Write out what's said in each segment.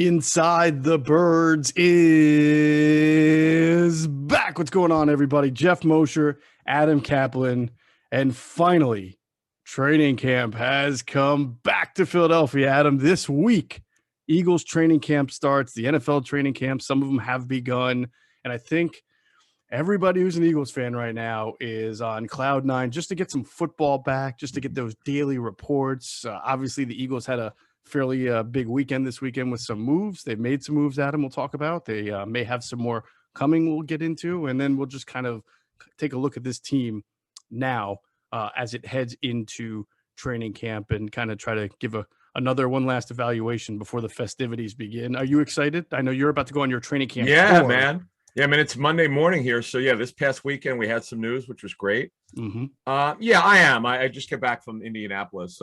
Inside the Birds is back. What's going on, everybody? Geoff Mosher, Adam Caplan, and finally, training camp has come back to Philadelphia. Adam, this week, Eagles training camp starts, the NFL training camp. Some of them have begun, and I think everybody who's an Eagles fan right now is on cloud nine just to get some football back, just to get those daily reports. Obviously, the Eagles had a fairly big weekend this weekend with some moves. They've made some moves, Adam, we'll talk about. They may have some more coming we'll get into, and then we'll just kind of take a look at this team now as it heads into training camp and kind of try to give another one last evaluation before the festivities begin. Are you excited? I know you're about to go on your training camp tour. Man. Yeah, I mean, it's Monday morning here. So, yeah, this past weekend we had some news, which was great. Mm-hmm. Yeah, I am. I just got back from Indianapolis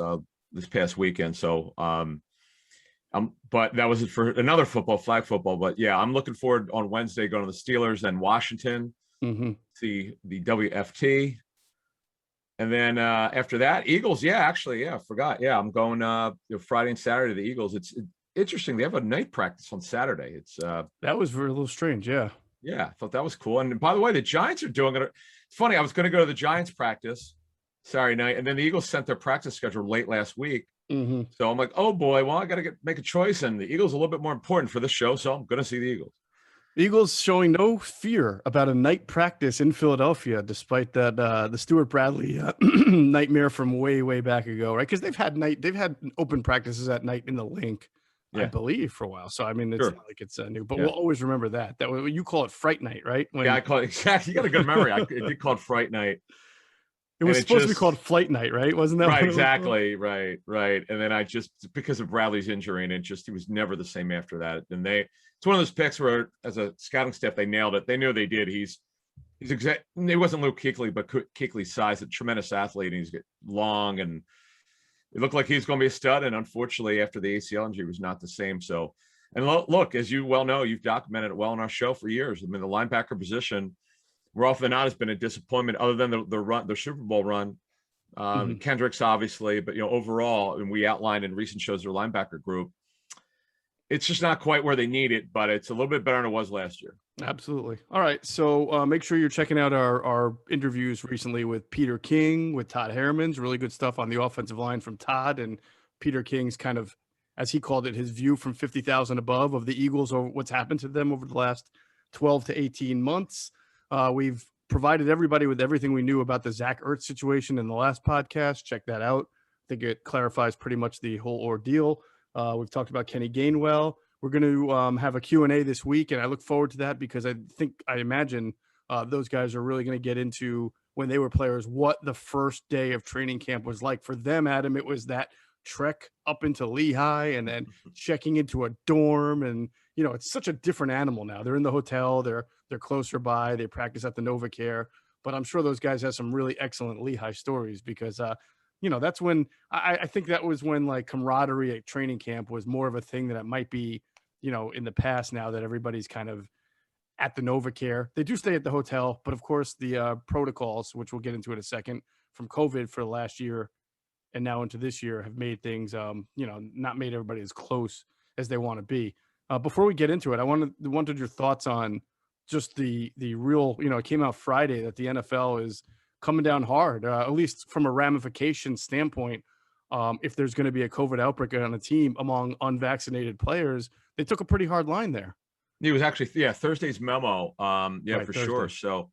this past weekend. So, but that was for another flag football. But, yeah, I'm looking forward on Wednesday going to the Steelers and Washington, see the WFT. And then after that, Eagles. Yeah, actually, I forgot. Yeah, I'm going Friday and Saturday to the Eagles. It's interesting. They have a night practice on Saturday. It's that was a little strange. Yeah. Yeah, I thought that was cool. And by the way, the Giants are doing it. It's funny. I was going to go to the Giants practice Saturday night, and then the Eagles sent their practice schedule late last week. Mm-hmm. So I'm like, oh boy, well, I got to make a choice, and the Eagles are a little bit more important for this show, so I'm going to see the Eagles. Eagles showing no fear about a night practice in Philadelphia, despite that the Stuart Bradley nightmare from way back ago, right? Because they've had open practices at night in the Link. Yeah. I believe for a while. So, I mean, it's not like it's new, but we'll always remember that you call it Fright Night, right? I call it exactly. You got a good memory. I did call it Fright Night. It was supposed to be called Flight Night, right? Wasn't that right? Exactly. Right. And then because of Bradley's injury, and he was never the same after that. And it's one of those picks where, as a scouting staff, they nailed it. They knew they did. He wasn't Luke Kuechly, but Kuechly's size, a tremendous athlete, and he's long and it looked like he was going to be a stud, and unfortunately, after the ACL injury, was not the same. So, and look, as you well know, you've documented it well on our show for years. I mean, the linebacker position, more often than not, has been a disappointment. Other than the Super Bowl run, Kendricks obviously, but overall, and we outlined in recent shows their linebacker group. It's just not quite where they need it, but it's a little bit better than it was last year. Absolutely. All right. So make sure you're checking out our interviews recently with Peter King, with Todd Herman's really good stuff on the offensive line from Todd, and Peter King's kind of, as he called it, his view from 50,000 above of the Eagles over what's happened to them over the last 12 to 18 months. We've provided everybody with everything we knew about the Zach Ertz situation in the last podcast. Check that out. I think it clarifies pretty much the whole ordeal. We've talked about Kenny Gainwell. We're going to have a Q&A this week, and I look forward to that because I imagine those guys are really going to get into, when they were players, what the first day of training camp was like. For them, Adam, it was that trek up into Lehigh and then checking into a dorm. And, it's such a different animal now. They're in the hotel. They're closer by. They practice at the NovaCare. But I'm sure those guys have some really excellent Lehigh stories because that's when I think that was when like camaraderie at training camp was more of a thing that it might be, in the past now that everybody's kind of at the NovaCare. They do stay at the hotel, but of course the protocols, which we'll get into in a second, from COVID for the last year and now into this year have made things, not made everybody as close as they want to be. Before we get into it, I wanted your thoughts on just the real, it came out Friday that the NFL is coming down hard, at least from a ramification standpoint. If there's going to be a COVID outbreak on a team among unvaccinated players, they took a pretty hard line there. It was actually, Thursday's memo. Right, for Thursday. Sure. So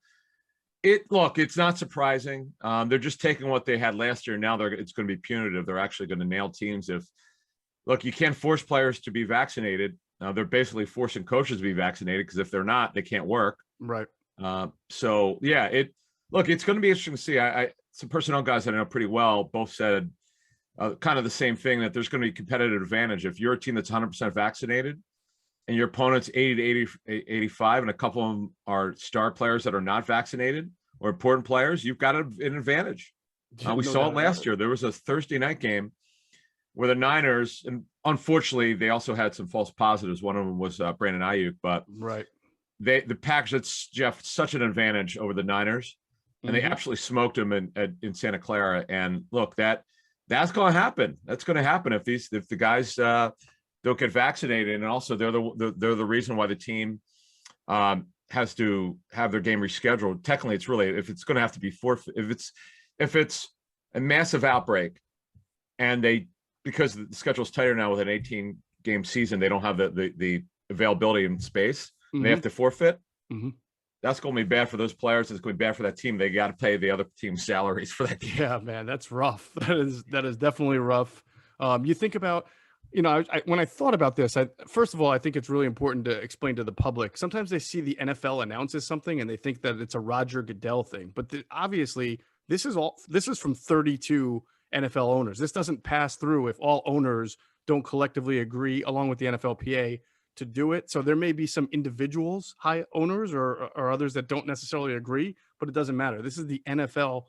it's not surprising. They're just taking what they had last year. Now it's going to be punitive. They're actually going to nail teams. You can't force players to be vaccinated. They're basically forcing coaches to be vaccinated because if they're not, they can't work. Right. It's going to be interesting to see. Some personnel guys that I know pretty well both said kind of the same thing, that there's going to be competitive advantage. If you're a team that's 100% vaccinated and your opponent's 80 to 85, and a couple of them are star players that are not vaccinated or important players, you've got an advantage. We saw it last year. There was a Thursday night game where the Niners, and unfortunately, they also had some false positives. One of them was Brandon Ayuk, but right. The package that's, Geoff, such an advantage over the Niners, and they absolutely smoked them in Santa Clara. And look, that's going to happen. That's going to happen if the guys don't get vaccinated, and also they're the reason why the team has to have their game rescheduled. Technically, it's really, if it's going to have to be forfeit, if it's a massive outbreak, and because the schedule's tighter now with an 18 game season, they don't have the availability and space. Mm-hmm. They have to forfeit. Mm-hmm. That's going to be bad for those players. It's going to be bad for that team. They got to pay the other team's salaries for that game. Yeah, man, that's rough. That is definitely rough. You think about, when I thought about this, first of all, I think it's really important to explain to the public. Sometimes they see the NFL announces something and they think that it's a Roger Goodell thing, but obviously this is from 32 NFL owners. This doesn't pass through if all owners don't collectively agree, along with the NFLPA, to do it. So there may be some individuals, high owners or others that don't necessarily agree, but it doesn't matter. This is the NFL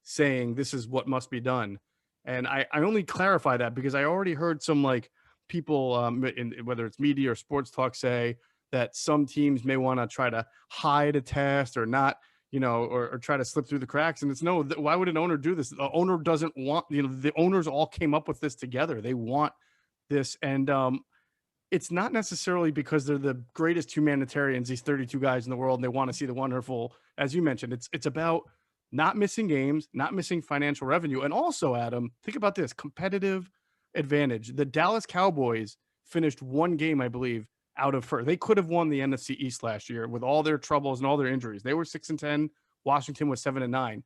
saying this is what must be done. And I only clarify that because I already heard some people, whether it's media or sports talk, say that some teams may want to try to hide a test or not, or try to slip through the cracks. And it's why would an owner do this? The owner doesn't want, the owners all came up with this together. They want this. And it's not necessarily because they're the greatest humanitarians, these 32 guys in the world, and they want to see the wonderful, as you mentioned, it's about not missing games, not missing financial revenue. And also, Adam, think about this competitive advantage. The Dallas Cowboys finished one game, I believe, out of first. They could have won the NFC East last year with all their troubles and all their injuries. They were 6-10. Washington was 7-9.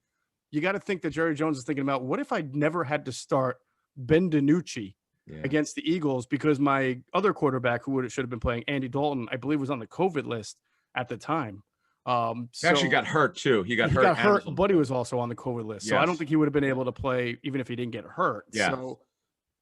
You got to think that Jerry Jones is thinking about, what if I never had to start Ben DiNucci against the Eagles because my other quarterback, who should have been playing, Andy Dalton, I believe was on the COVID list at the time. He actually got hurt too. He got hurt, but he was also on the COVID list. So I don't think he would have been able to play even if he didn't get hurt. Yeah. So,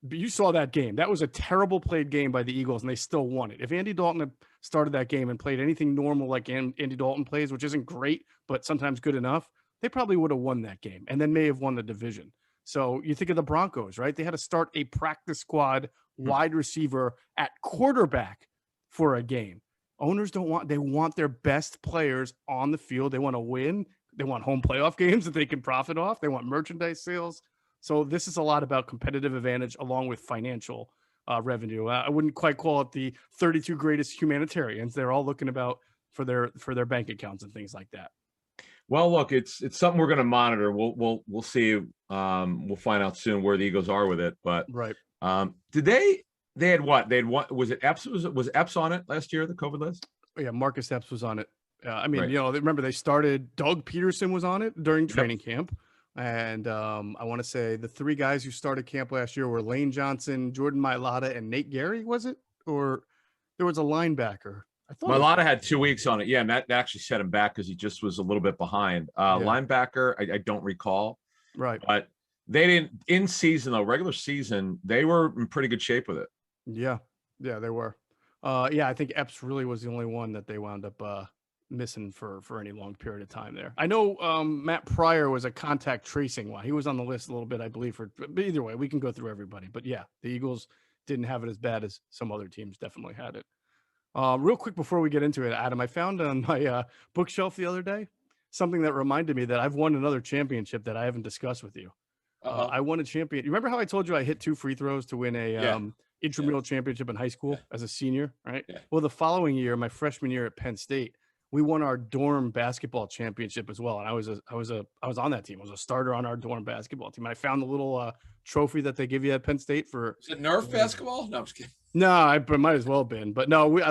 but you saw that game. That was a terrible played game by the Eagles, and they still won it. If Andy Dalton had started that game and played anything normal like Andy Dalton plays, which isn't great, but sometimes good enough, they probably would have won that game and then may have won the division. So you think of the Broncos, right? They had to start a practice squad wide receiver at quarterback for a game. Owners they want their best players on the field. They want to win. They want home playoff games that they can profit off. They want merchandise sales. So this is a lot about competitive advantage along with financial revenue. I wouldn't quite call it the 32 greatest humanitarians. They're all looking about for their bank accounts and things like that. Well, look, it's something we're going to monitor. We'll see. We'll find out soon where the Eagles are with it. But right. Did they had what? They had what? Was it Epps? Was Epps on it last year, the COVID list? Oh, yeah, Marcus Epps was on it. Remember they started, Doug Peterson was on it during training camp. And I want to say the three guys who started camp last year were Lane Johnson, Jordan Mailata, and Nate Gary, was it? Or there was a linebacker. I thought Mailata had 2 weeks on it. Yeah, and that actually set him back because he just was a little bit behind. Linebacker, I don't recall. Right. But they didn't, in season, though, regular season, they were in pretty good shape with it. Yeah. Yeah, they were. I think Epps really was the only one that they wound up missing for any long period of time there. I know Matt Pryor was a contact tracing one. He was on the list a little bit, I believe. But either way, we can go through everybody. But yeah, the Eagles didn't have it as bad as some other teams definitely had it. Real quick before we get into it, Adam, I found on my bookshelf the other day something that reminded me that I've won another championship that I haven't discussed with you. I won a champion. You remember how I told you I hit 2 free throws to win a intramural championship in high school as a senior, right? Yeah. Well, the following year, my freshman year at Penn State, we won our dorm basketball championship as well. And I was on that team. I was a starter on our dorm basketball team. I found the little trophy that they give you at Penn State for. Is it Nerf basketball? No, I'm just kidding. No, it might as well have been. But no, we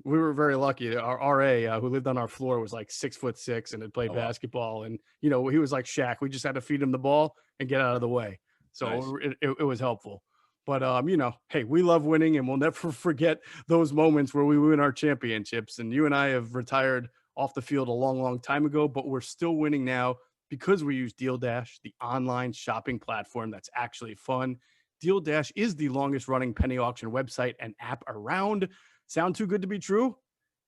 were very lucky. Our RA who lived on our floor was like 6'6" and had played basketball. And, he was like Shaq. We just had to feed him the ball and get out of the way. So nice. it was helpful. But, hey, we love winning, and we'll never forget those moments where we win our championships. And you and I have retired off the field a long, long time ago, but we're still winning now because we use Deal Dash, the online shopping platform that's actually fun. Deal Dash is the longest running penny auction website and app around. Sound too good to be true?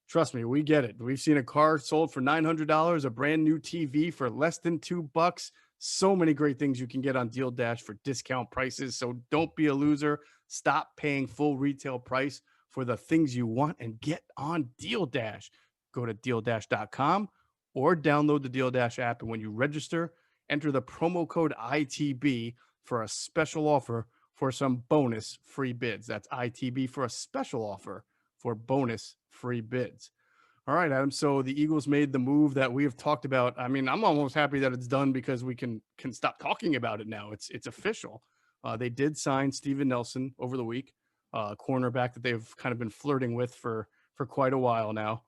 Trust me, we get it. We've seen a car sold for $900, a brand new TV for less than $2. So many great things you can get on Deal Dash for discount prices. So don't be a loser. Stop paying full retail price for the things you want and get on Deal Dash. Go to DealDash.com or download the Deal Dash app. And when you register, enter the promo code ITB for a special offer for some bonus free bids. That's ITB for a special offer for bonus free bids. All right, Adam. So the Eagles made the move that we have talked about. I mean, I'm almost happy that it's done because we can stop talking about it now. It's official. They did sign Steven Nelson over the week, cornerback that they've kind of been flirting with for quite a while now.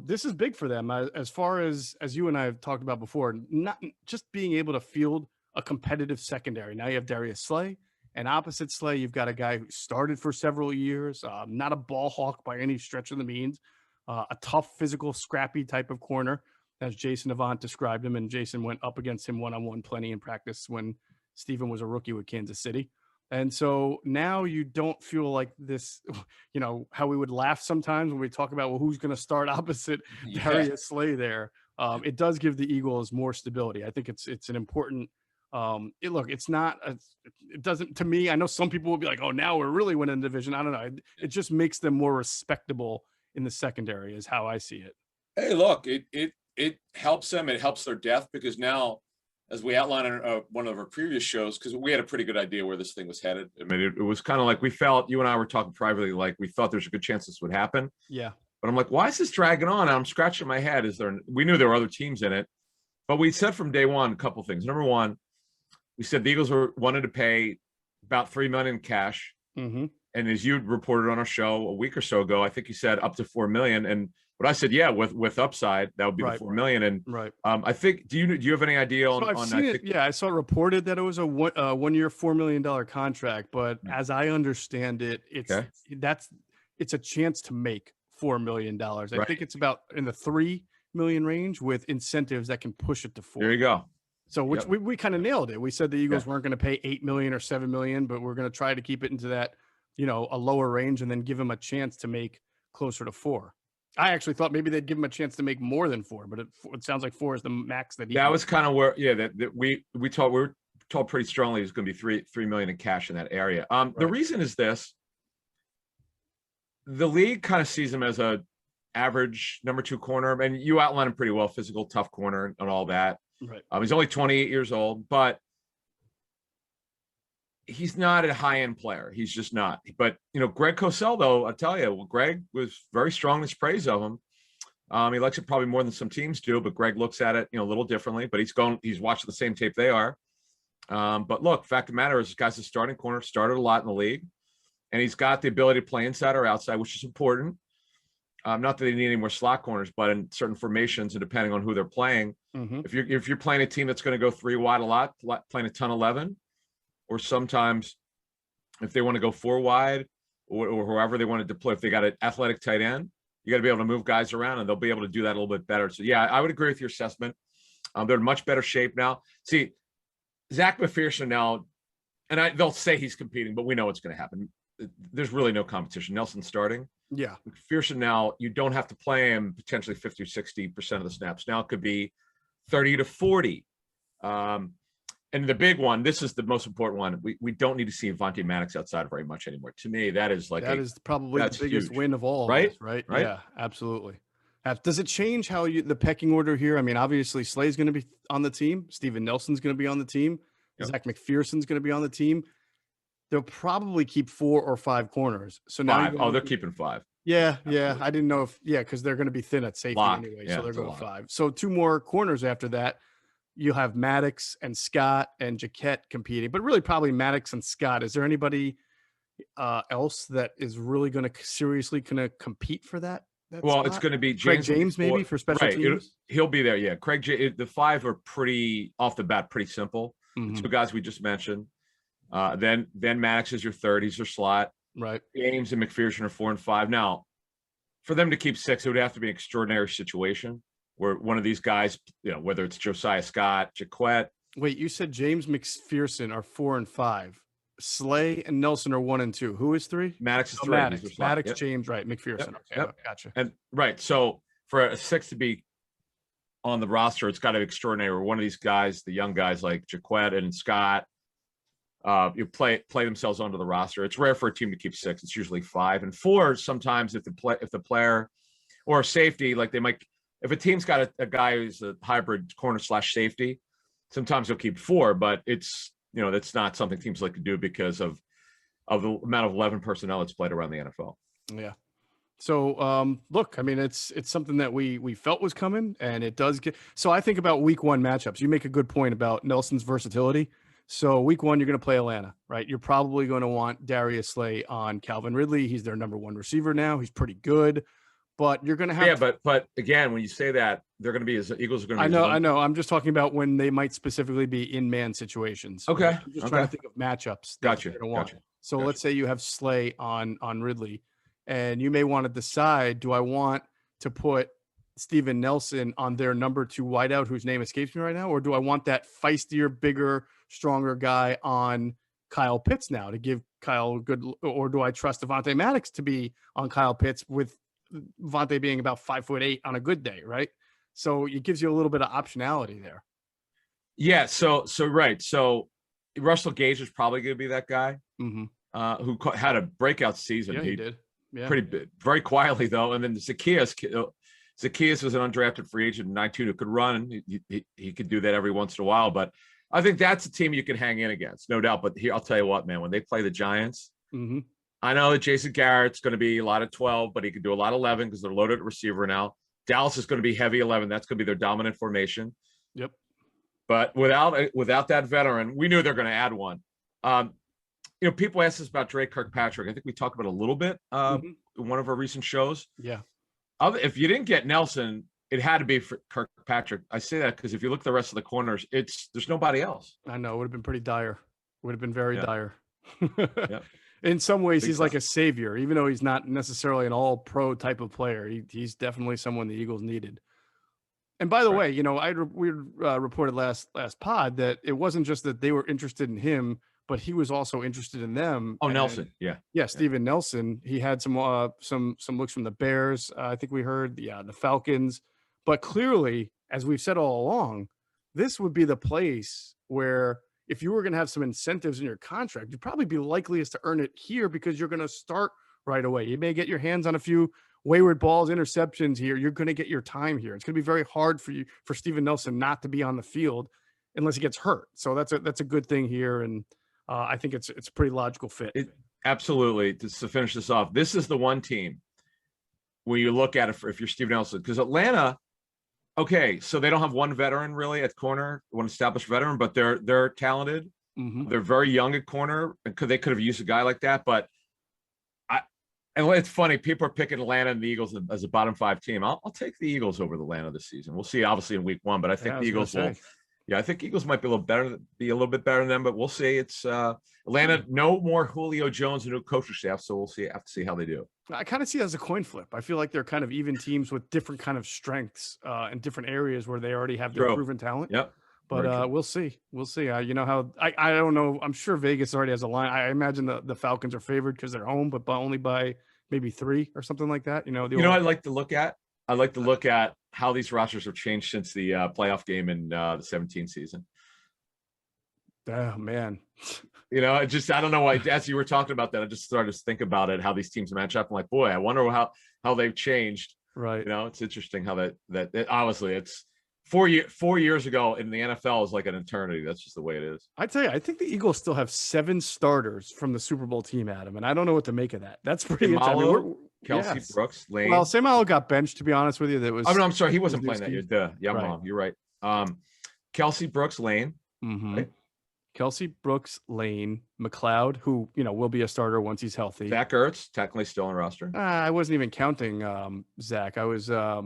This is big for them, as far as you and I have talked about before. Not just being able to field a competitive secondary. Now you have Darius Slay, and opposite Slay, you've got a guy who started for several years, not a ball hawk by any stretch of the means. A tough, physical, scrappy type of corner, as Jason Avant described him. And Jason went up against him one-on-one plenty in practice when Steven was a rookie with Kansas City. And so now you don't feel like this, how we would laugh sometimes when we talk about, well, who's going to start opposite Darius Slay there. It does give the Eagles more stability. I think it's an important it's not, it doesn't, to me, I know some people will be like, oh, now we're really winning the division. I don't know. It just makes them more respectable in the secondary is how I see it. Hey, look, it helps them. It helps their depth because now, as we outlined in one of our previous shows, because we had a pretty good idea where this thing was headed. I mean, it was kind of like we felt, you and I were talking privately, like we thought there's a good chance this would happen. Yeah. But I'm like, why is this dragging on? And I'm scratching my head. We knew there were other teams in it, but we said from day one, a couple of things. Number one, we said the Eagles wanted to pay about $3 million in cash. Mm-hmm. And as you reported on our show a week or so ago, I think you said up to $4 million. And what I said, yeah, with upside, that would be the $4 million. And I think, do you have any idea on? I've seen it. Yeah, I saw it reported that it was a 1 year, $4 million contract. But as I understand it, it's a chance to make $4 million. I think it's about in the $3 million range with incentives that can push it to $4 million. There you go. So which we kind of nailed it. We said the Eagles weren't going to pay $8 million or $7 million, but we're going to try to keep it into that, a lower range and then give him a chance to make closer to $4 million. I actually thought maybe they'd give him a chance to make more than $4 million, but it sounds like $4 million is the max that he. That was kind of where, that we were told pretty strongly it was going to be $3 million in cash in that area. The reason is this: the league kind of sees him as a average number 2 corner, and you outlined him pretty well, physical, tough corner, and all that. Right. He's only 28 years old, but he's not a high-end player. He's just not. But, Greg Cosell, though, I'll tell you, Greg was very strong in his praise of him. He likes it probably more than some teams do, but Greg looks at it, a little differently. But he's watching the same tape they are. But look, fact of the matter is, this guy's a starting corner, started a lot in the league, and he's got the ability to play inside or outside, which is important. Not that they need any more slot corners, but in certain formations and depending on who they're playing, if you're playing a team that's going to go 3 wide a lot, playing a ton 11, or sometimes if they want to go 4 wide or whoever they want to deploy, if they got an athletic tight end, you got to be able to move guys around, and they'll be able to do that a little bit better. So yeah, I would agree with your assessment. They're in much better shape now. See, Zach McPherson now, and they'll say he's competing, but we know what's going to happen. There's really no competition. Nelson's starting. Yeah. McPherson now, you don't have to play him potentially 50 or 60% of the snaps. Now it could be 30 to 40. And the big one, this is the most important one. We don't need to see Avonte Maddox outside very much anymore. To me, that is probably the biggest win of all. Right? Right. Yeah, absolutely. Does it change how the pecking order here? I mean, obviously Slay's going to be on the team. Steven Nelson's going to be on the team. Yep. Zach McPherson's going to be on the team. They'll probably keep 4 or 5 corners. So now 5. They're keeping 5. Yeah. Absolutely. Yeah. I didn't know if because they're going to be thin at safety anyway. So they're going 5. So 2 more corners after that. You'll have Maddox and Scott and Jaquette competing, but really probably Maddox and Scott. Is there anybody else that is really going to seriously compete for that? Well, it's going to be James maybe for special teams. He'll be there. Yeah. The 5 are pretty off the bat, pretty simple. Mm-hmm. 2 guys we just mentioned. Then Maddox is your 3rd. He's your slot. Right. James and McPherson are 4 and 5. Now, for them to keep 6, it would have to be an extraordinary situation where one of these guys, whether it's Josiah Scott, Jaquette. Wait, you said James McPherson are 4 and 5. Slay and Nelson are 1 and 2. Who is 3? Maddox is 3. Maddox, James, right. McPherson. Yep. Okay, gotcha. And right. So for a 6 to be on the roster, it's got to be extraordinary. Where one of these guys, the young guys like Jaquette and Scott, you play themselves onto the roster. It's rare for a team to keep 6. It's usually 5 and 4. Sometimes if the player or safety, like they might, if a team's got a guy who's a hybrid corner / safety, sometimes they'll keep 4, but it's that's not something teams like to do because of the amount of 11 personnel that's played around the NFL. Yeah. So, look, I mean, it's something that we felt was coming, and it does get. So I think about week 1 matchups. You make a good point about Nelson's versatility. So week 1, you're going to play Atlanta, right? You're probably going to want Darius Slay on Calvin Ridley. He's their number 1 receiver now. He's pretty good, but you're going to have. Yeah, but again, when you say that, they're going to be Eagles are going to be. I know. I'm just talking about when they might specifically be in man situations. Okay. Right? I'm just trying to think of matchups. Gotcha. So let's say you have Slay on Ridley, and you may want to decide: do I want to put Steven Nelson on their number 2 wideout, whose name escapes me right now, or do I want that feistier, bigger, stronger guy on Kyle Pitts now to give Kyle a good, or do I trust Devontae Maddox to be on Kyle Pitts with Devontae being about 5'8" on a good day, right? So it gives you a little bit of optionality there. Yeah. So right. So Russell Gage is probably going to be that guy who had a breakout season. Yeah, he did. Yeah. Pretty very quietly though. And then Zacchaeus was an undrafted free agent in 19 who could run. He could do that every once in a while, but I think that's a team you can hang in against, no doubt. But here, I'll tell you what, man, when they play the Giants, I know that Jason Garrett's going to be a lot of 12, but he could do a lot of 11 because they're loaded at receiver now. Dallas is going to be heavy 11. That's going to be their dominant formation. Yep. But without that veteran, we knew they're going to add one. People ask us about Drake Kirkpatrick. I think we talked about it a little bit in one of our recent shows. Yeah. If you didn't get Nelson, it had to be for Kirkpatrick. I say that because if you look at the rest of the corners, there's nobody else. I know. It would have been pretty dire. Would have been very dire. Yeah. In some ways, he's like a savior, even though he's not necessarily an all-pro type of player. He's definitely someone the Eagles needed. And by the way, we reported last pod that it wasn't just that they were interested in him, but he was also interested in them. Oh, Nelson, yeah, Steven Nelson. He had some looks from the Bears. I think we heard the Falcons. But clearly, as we've said all along, this would be the place where if you were going to have some incentives in your contract, you'd probably be likeliest to earn it here because you're going to start right away. You may get your hands on a few wayward balls, interceptions here. You're going to get your time here. It's going to be very hard for Steven Nelson not to be on the field unless he gets hurt. So that's a good thing here. And I think it's a pretty logical fit. Absolutely. To finish this off, this is the one team when you look at it if you're Steven Nelson, because Atlanta, okay, so they don't have one veteran really at corner, one established veteran, but they're talented. They're very young at corner, and they could have used a guy like that. But and it's funny, people are picking Atlanta and the Eagles as a bottom 5 team. I'll take the Eagles over the Atlanta this season. We'll see, obviously in week 1, but I think the Eagles will. Yeah, I think Eagles might be a little bit better than them, but we'll see. It's Atlanta, no more Julio Jones and no coaching staff, so we'll see. Have to see how they do. I kind of see it as a coin flip. I feel like they're kind of even teams with different kind of strengths in different areas where they already have their proven talent. Yep. But we'll see. We'll see. You know how I don't know. I'm sure Vegas already has a line. I imagine the Falcons are favored because they're home, but only by maybe 3 or something like that. I'd like to look at. I'd like to look at how these rosters have changed since the playoff game in the 17 season. Oh man. I don't know why. As you were talking about that, I just started to think about it, how these teams match up. I'm like, boy, I wonder how they've changed. Right. It's interesting how that obviously it's 4 years ago in the NFL is like an eternity. That's just the way it is. I tell you, I think the Eagles still have 7 starters from the Super Bowl team, Adam, and I don't know what to make of that. That's pretty interesting. Kelsey, yes. Brooks, Lane. Well, Samuel got benched, to be honest with you. That was. I'm sorry, he wasn't playing that year. Yeah, I'm wrong. You're right. Kelsey, Brooks, Lane. Right? Kelsey, Brooks, Lane, McLeod, who will be a starter once he's healthy. Zach Ertz, technically still on roster. I wasn't even counting Zach. I was. I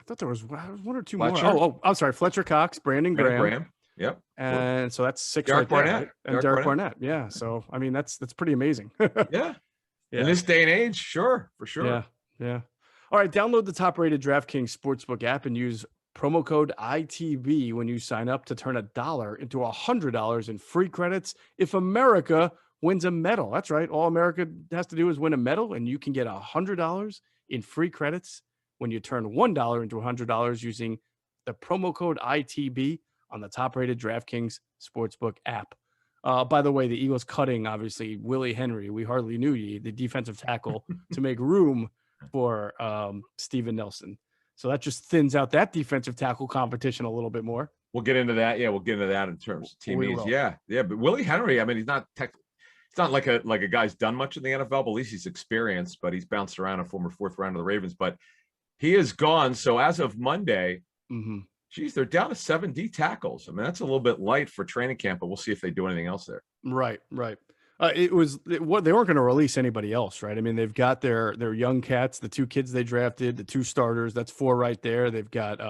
thought there was 1 or 2 Fletcher. more. Oh, I'm sorry. Fletcher Cox, Brandon Graham. Yep. And so that's 6 Derek right there. Barnett. Right? And Derek Barnett. Yeah. So, I mean, that's pretty amazing. Yeah. In this day and age, sure, for sure. Yeah. All right. Download the top-rated DraftKings Sportsbook app and use promo code ITB when you sign up to turn $1 into $100 in free credits if America wins a medal. That's right. All America has to do is win a medal, and you can get $100 in free credits when you turn $1 into $100 using the promo code ITB on the top-rated DraftKings Sportsbook app. By the way, the Eagles cutting, obviously, Willie Henry. We hardly knew you, the defensive tackle, to make room for Steven Nelson. So that just thins out that defensive tackle competition a little bit more. we'll get into that. Yeah, we'll get into that in terms of We teammates. will. Yeah, yeah. But Willie Henry, I mean, it's not like a guy's done much in the NFL, but at least he's experienced. But he's bounced around a former 4th round of the Ravens. But he is gone. So as of Monday, geez, they're down to 7 D tackles. I mean, that's a little bit light for training camp, but we'll see if they do anything else there. Right. They weren't going to release anybody else, right? I mean, they've got their young cats, the 2 kids they drafted, the 2 starters. That's 4 right there. They've got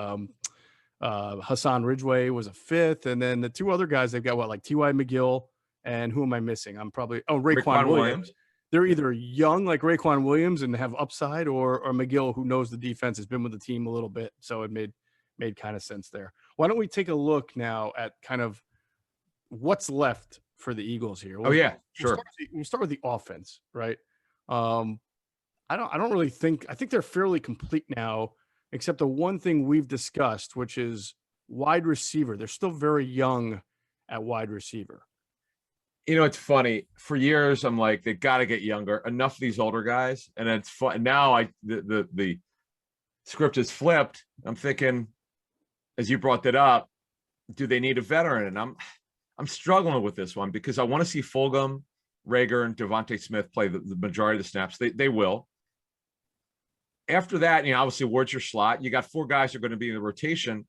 Hassan Ridgeway was a 5th, and then the 2 other guys they've got like T.Y. McGill and who am I missing? I'm probably Raekwon Williams. They're either young like Raekwon Williams and have upside, or McGill, who knows the defense, has been with the team a little bit, so it made kind of sense there. Why don't we take a look now at kind of what's left for the Eagles here? Sure. We'll start with the offense, right? I don't really think. I think they're fairly complete now, except the one thing we've discussed, which is wide receiver. They're still very young at wide receiver. You know, it's funny. For years, I'm like, they got to get younger. Enough of these older guys, and it's fun. Now, the script is flipped. I'm thinking, as you brought that up, do they need a veteran? And I'm struggling with this one because I want to see Fulgham, Rager, and Devontae Smith play the majority of the snaps. They will. After that, you know, obviously Ward's your slot. You got 4 guys who are going to be in the rotation.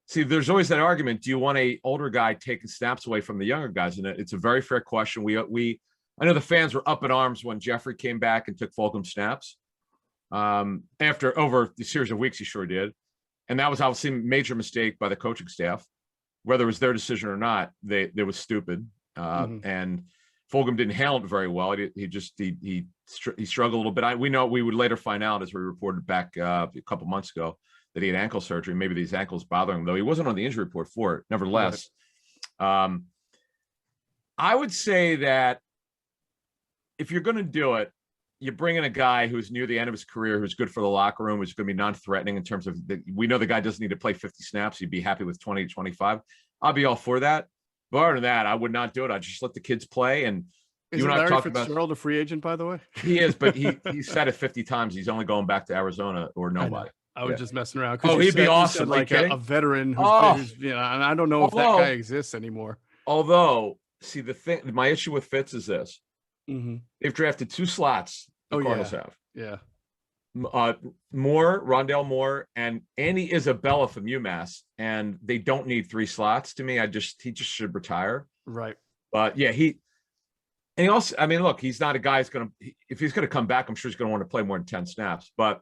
See, there's always that argument. Do you want a older guy taking snaps away from the younger guys? And it's a very fair question. I know the fans were up in arms when Jeffrey came back and took Fulgham snaps. After over the series of weeks, he sure did. And that was obviously a major mistake by the coaching staff. Whether it was their decision or not, they was stupid. And Fulgham didn't handle it very well. He struggled a little bit. We would later find out, as we reported back a couple months ago, that he had ankle surgery. Maybe these ankles bothering him, though he wasn't on the injury report for it. Nevertheless, I would say that if you're going to do it, you bring in a guy who's near the end of his career, who's good for the locker room, who's going to be non-threatening in terms of we know the guy doesn't need to play 50 snaps. He'd be happy with 20 to 25. I'll be all for that. But other than that, I would not do it. I'd just let the kids play. And you and I talked about Fitzgerald a free agent, by the way. He is, but he said it 50 times. He's only going back to Arizona or nobody. I was just messing around. Oh, he'd be awesome. Like a veteran who's and I don't know if that guy exists anymore. Although, see, my issue with Fitz is this. They've drafted 2 slots. The Cardinals have. Yeah. Rondale Moore, and Andy Isabella from UMass, and they don't need 3 slots. To me, he just should retire. Right. But yeah, he also, I mean, look, he's not a guy who's if he's going to come back, I'm sure he's going to want to play more than 10 snaps. But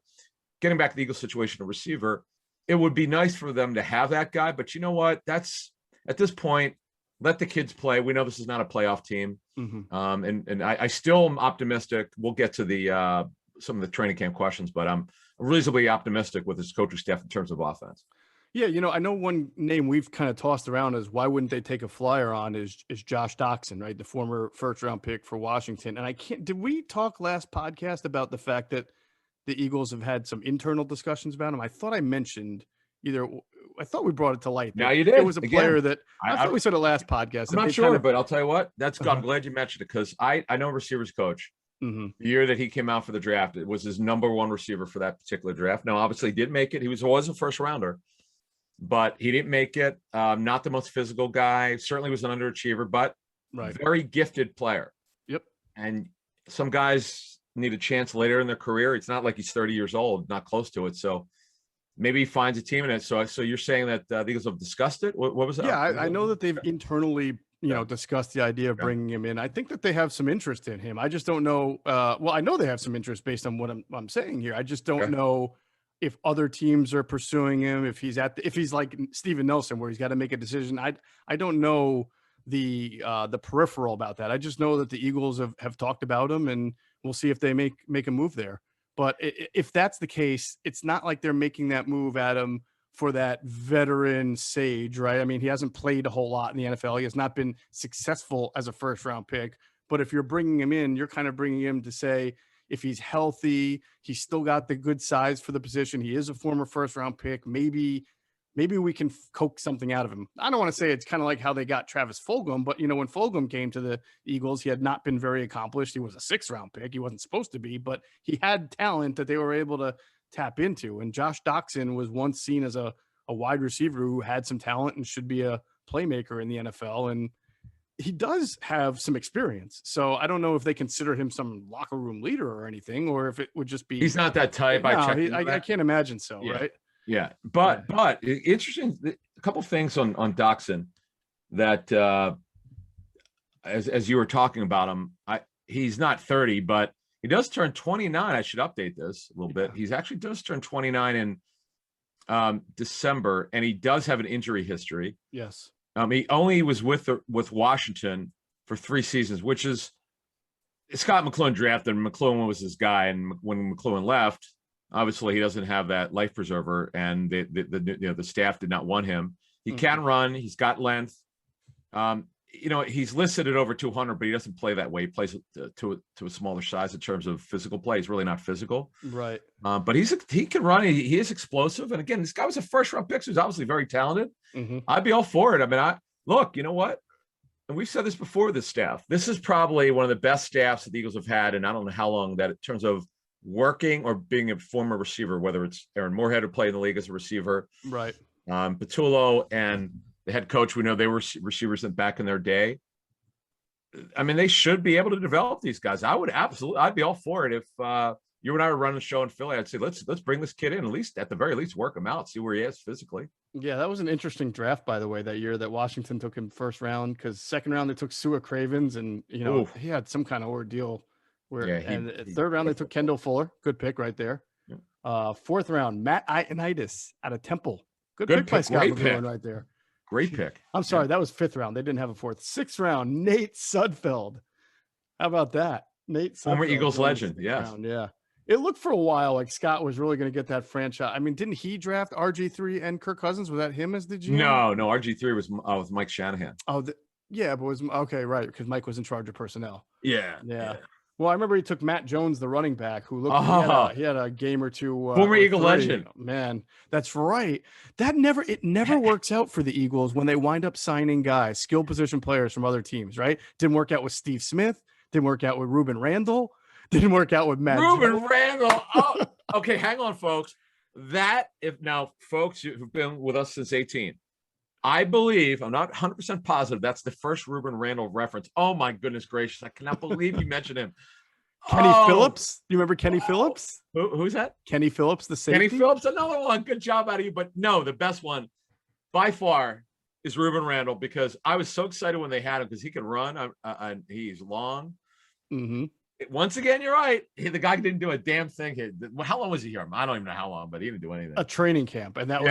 getting back to the Eagles situation, a receiver, it would be nice for them to have that guy. But you know what? That's at this point, let the kids play. We know this is not a playoff team. And I still am optimistic. We'll get to some of the training camp questions, but I'm reasonably optimistic with his coaching staff in terms of offense. Yeah, you know, I know one name we've kind of tossed around is why wouldn't they take a flyer on is Josh Doctson, right? The former 1st-round pick for Washington. And did we talk last podcast about the fact that the Eagles have had some internal discussions about him? I thought I mentioned I thought we brought it to light. Now you did. It was a player that I thought we said it last podcast. I'm not sure, but I'll tell you what, I'm glad you mentioned it because I know receivers coach. The year that he came out for the draft, it was his number 1 receiver for that particular draft. Now, obviously, he did make it. He was a 1st rounder, but he didn't make it. Not the most physical guy. Certainly was an underachiever, but very gifted player. Yep. And some guys need a chance later in their career. It's not like he's 30 years old, not close to it. So maybe he finds a team in it. So you're saying that the Eagles have discussed it? What was that? Yeah, I know that they've internally discussed the idea of bringing him in. I think that they have some interest in him. I just don't know. Well, I know they have some interest based on what I'm saying here. I just don't know if other teams are pursuing him, if he's like Steven Nelson, where he's got to make a decision. I don't know the peripheral about that. I just know that the Eagles have talked about him, and we'll see if they make a move there. But if that's the case, it's not like they're making that move at him for that veteran sage, right? I mean, he hasn't played a whole lot in the NFL. He has not been successful as a 1st-round pick. But if you're bringing him in, you're kind of bringing him to say, if he's healthy, he's still got the good size for the position. He is a former 1st-round pick. Maybe we can coax something out of him. I don't want to say it's kind of like how they got Travis Fulgham, but, when Fulgham came to the Eagles, he had not been very accomplished. He was a 6th-round pick. He wasn't supposed to be, but he had talent that they were able to tap into. And Josh Doctson was once seen as a a wide receiver who had some talent and should be a playmaker in the NFL. And he does have some experience. So I don't know if they consider him some locker room leader or anything, or if it would just be. He's not that type. No, I I can't imagine so, Yeah. right? Yeah. But interesting. A couple things on Doxson that as you were talking about him, he's not 30, but he does turn 29. I should update this a little bit. He's actually does turn 29 in December, and he does have an injury history. Yes. He only was with Washington for 3 seasons, which is Scott McCloughan drafted. McCloughan was his guy, and when McCloughan left, obviously he doesn't have that life preserver, and the staff did not want him. He can run. He's got length. He's listed at over 200, but he doesn't play that way. He plays to a smaller size in terms of physical play. He's really not physical, right? But he can run. He is explosive, and again, this guy was a first-round pick, so he's obviously very talented. I'd be all for it. I mean, look, you know what? And we've said this before. This staff. This is probably one of the best staffs that the Eagles have had, and I don't know how long that in terms of working or being a former receiver, whether it's Aaron Moorhead who played in the league as a receiver, right? Patullo and the head coach, we know they were receivers back in their day. I mean, they should be able to develop these guys. I'd be all for it. If you and I were running a show in Philly, I'd say let's bring this kid in, at the very least, work him out, see where he is physically. Yeah, that was an interesting draft, by the way, that year that Washington took him first round, because second round they took Sua Cravens, and he had some kind of ordeal. Third round they took Kendall Fuller, good pick right there. Yeah. Fourth round, Matt Ioannidis out of Temple, good pick by Scott McCloughan right there. Great pick. I'm sorry, that was fifth round. They didn't have a fourth. Sixth round, Nate Sudfeld. How about that? Nate Sudfeld, former Eagles legend. Yes. Yeah. It looked for a while like Scott was really going to get that franchise. I mean, didn't he draft RG3 and Kirk Cousins? Was that him as the GM? No. RG3 was with Mike Shanahan. Oh, but was okay, right? Because Mike was in charge of personnel. Yeah. Well, I remember he took Matt Jones, the running back, who looked he had a game or two. Former Eagle legend. Man, that's right. It never works out for the Eagles when they wind up signing guys, skill position players from other teams, right? Didn't work out with Steve Smith. Didn't work out with Ruben Randall. Didn't work out with Matt Ruben Randall. Oh, okay, hang on, folks. Folks who've been with us since 18, I believe, I'm not 100% positive, that's the first Ruben Randall reference. Oh, my goodness gracious. I cannot believe you mentioned him. Kenny Phillips? Do you remember Kenny Phillips? Who's that? Kenny Phillips, the safety? Kenny Phillips, another one. Good job out of you. But no, the best one by far is Ruben Randall, because I was so excited when they had him because he can run. He's long. Once again, you're right. The guy didn't do a damn thing. How long was he here? I don't even know how long, but he didn't do anything. A training camp, and that